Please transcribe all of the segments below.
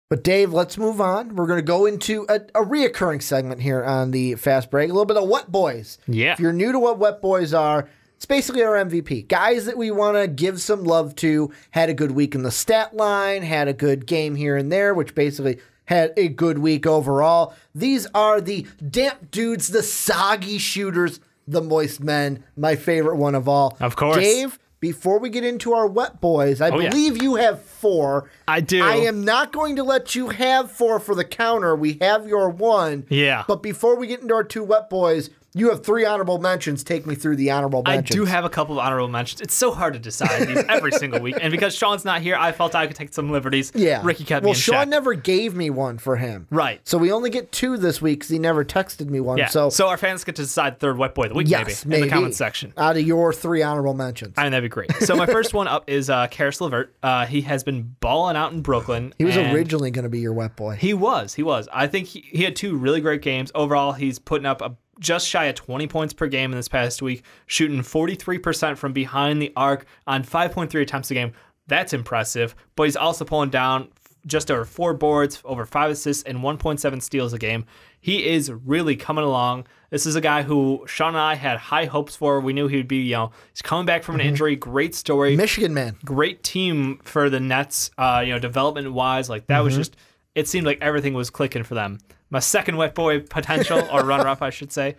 But Dave, let's move on. We're going to go into a reoccurring segment here on the Fast Break, a little bit of Wet Boys. Yeah. If you're new to what Wet Boys are, it's basically our MVP. Guys that we want to give some love to, had a good week in the stat line, had a good game here and there, which basically had a good week overall. These are the damp dudes, the soggy shooters, the moist men, my favorite one of all. Of course. Dave, before we get into our Wet Boys, I believe you have 4. I do. I am not going to let you have 4 for the counter. We have your 1. Yeah. But before we get into our 2 Wet Boys, you have 3 honorable mentions. Take me through the honorable mentions. I do have a couple of honorable mentions. It's so hard to decide these every single week. And because Sean's not here, I felt I could take some liberties. Yeah. Ricky kept me in check. Well, Sean never gave me one for him. Right. So we only get 2 this week because he never texted me one. Yeah. So our fans get to decide third Wet Boy of the week, yes, maybe, in the comment section. Out of your 3 honorable mentions. I mean, that'd be great. So my first one up is Karis LeVert. He has been balling out in Brooklyn. He was originally going to be your Wet Boy. He was. I think he had 2 really great games. Overall, he's putting up just shy of 20 points per game in this past week, shooting 43% from behind the arc on 5.3 attempts a game. That's impressive. But he's also pulling down just over 4 boards, over 5 assists, and 1.7 steals a game. He is really coming along. This is a guy who Sean and I had high hopes for. We knew he would be, he's coming back from an injury. Great story. Michigan man. Great team for the Nets, development-wise. Like, that was just, it seemed like everything was clicking for them. My second Wet Boy potential, or runner-up, I should say,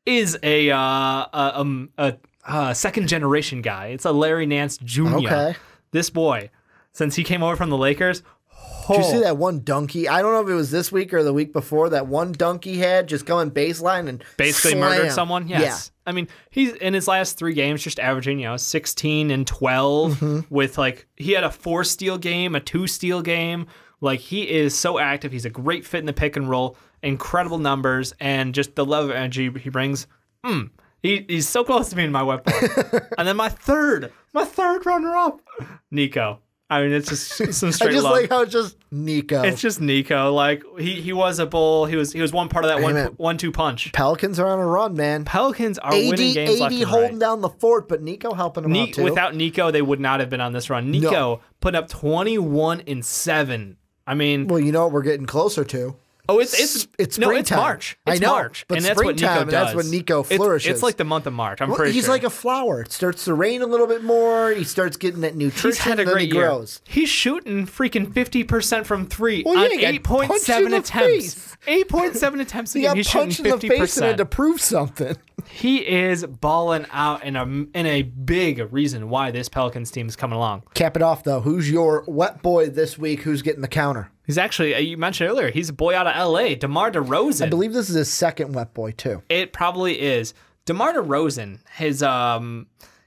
is a second-generation guy. It's a Larry Nance Jr. Okay. This boy, since he came over from the Lakers. Did you see that one dunk I don't know if it was this week or the week before, that one dunk he had just going baseline and basically slam. murdered someone? Yes. Yeah. I mean, he's in his last 3 games just averaging, 16 and 12 with he had a 4-steal game, a 2-steal game. Like, he is so active. He's a great fit in the pick and roll, incredible numbers, and just the level of energy he brings. He's so close to being my Wet Boy. And then my third runner-up, Nico. I mean, it's just some straight I just love. like how it's just Nico. It's just Nico. Like, he was a bull. He was one part of that 1-2 punch. Pelicans are on a run, man. Pelicans are winning games left and holding right. down the fort, but Nico helping them out too. Without Nico, they would not have been on this run. Nico put up 21 and 7. I mean, well, you know what we're getting closer to? Oh, it's springtime. It's March. It's I know, March, but and that's what Nico does. That's when Nico flourishes. It's like the month of March. I'm pretty sure. He's like a flower. It starts to rain a little bit more. He starts getting that nutrition. He's had a and then great he grows. year. He's shooting freaking 50% from 3 Well, on yeah, 8.7 attempts. 8.7 attempts a game. He's shooting 50%. He got punched in the face and had to prove something. He is balling out in a big reason why this Pelicans team is coming along. Cap it off, though. Who's your Wet Boy this week? Who's getting the counter? He's actually, you mentioned earlier, he's a boy out of L.A., DeMar DeRozan. I believe this is his second Wet Boy, too. It probably is. DeMar DeRozan,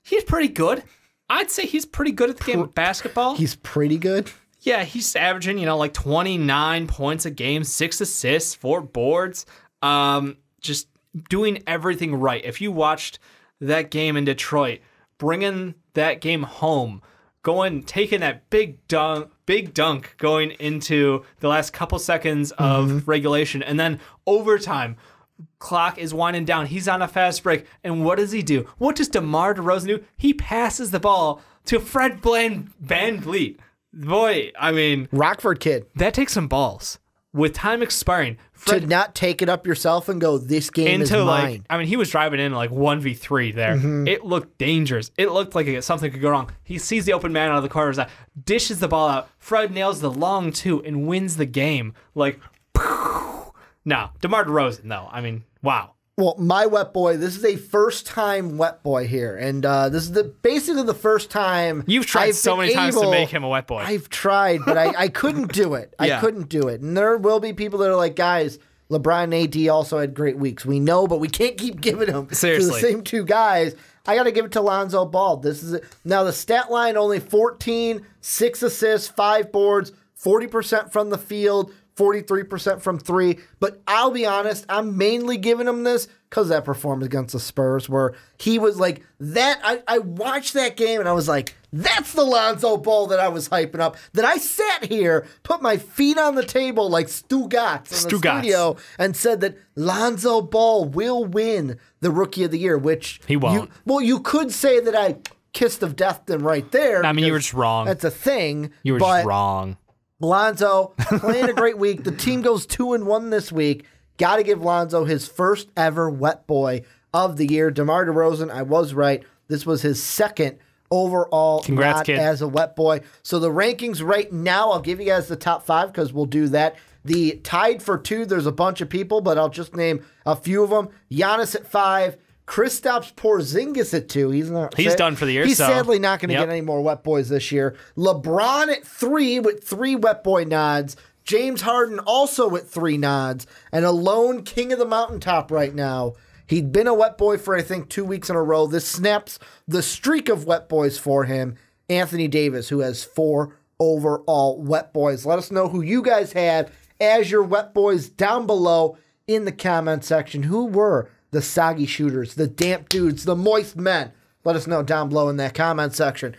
he's pretty good. I'd say he's pretty good at the game of basketball. He's pretty good? Yeah, he's averaging, like 29 points a game, 6 assists, 4 boards. Just doing everything right. If you watched that game in Detroit, bringing that game home, taking that big dunk going into the last couple seconds of regulation, and then overtime, clock is winding down. He's on a fast break, and what does he do? What does DeMar DeRozan do? He passes the ball to Fred Van Vliet. Boy, I mean, Rockford kid. That takes some balls. With time expiring, to not take it up yourself and go, this game is mine. He was driving in 1v3 there. It looked dangerous. It looked like something could go wrong. He sees the open man out of the corner of his eye, dishes the ball out. Fred nails the long 2 and wins the game. No, DeMar DeRozan, though. I mean, wow. Well, my Wet Boy, this is a first-time Wet Boy here, and this is basically the first time you've tried so many times to make him a Wet Boy. I've tried, but I couldn't do it. I couldn't do it. And there will be people that are like, guys, LeBron and AD also had great weeks. We know, but we can't keep giving them to the same 2 guys. I got to give it to Lonzo Ball. This is it. Now, the stat line, only 14, 6 assists, 5 boards, 40% from the field, 43% from 3. But I'll be honest, I'm mainly giving him this because that performance against the Spurs where he was like that. I watched that game and I was like, that's the Lonzo Ball that I was hyping up. That I sat here, put my feet on the table like Stu Gatz in the studio and said that Lonzo Ball will win the Rookie of the Year, which he won't. You could say that I kissed of death then right there. I mean, you were just wrong. That's a thing. You were just wrong. Lonzo playing a great week. The team goes 2-1 this week. Got to give Lonzo his first ever Wet Boy of the year. DeMar DeRozan, I was right. This was his second overall nod as a Wet Boy. So the rankings right now, I'll give you guys the top 5 because we'll do that. The tied for 2, there's a bunch of people, but I'll just name a few of them. Giannis at 5. Kristaps Porzingis at 2. He's done for the year. He's sadly not going to get any more Wet Boys this year. LeBron at 3 with 3 Wet Boy nods. James Harden also with 3 nods. And a lone king of the mountaintop right now. He'd been a Wet Boy for, I think, 2 weeks in a row. This snaps the streak of Wet Boys for him. Anthony Davis, who has 4 overall Wet Boys. Let us know who you guys have as your Wet Boys down below in the comment section. Who were the soggy shooters, the damp dudes, the moist men? Let us know down below in that comment section.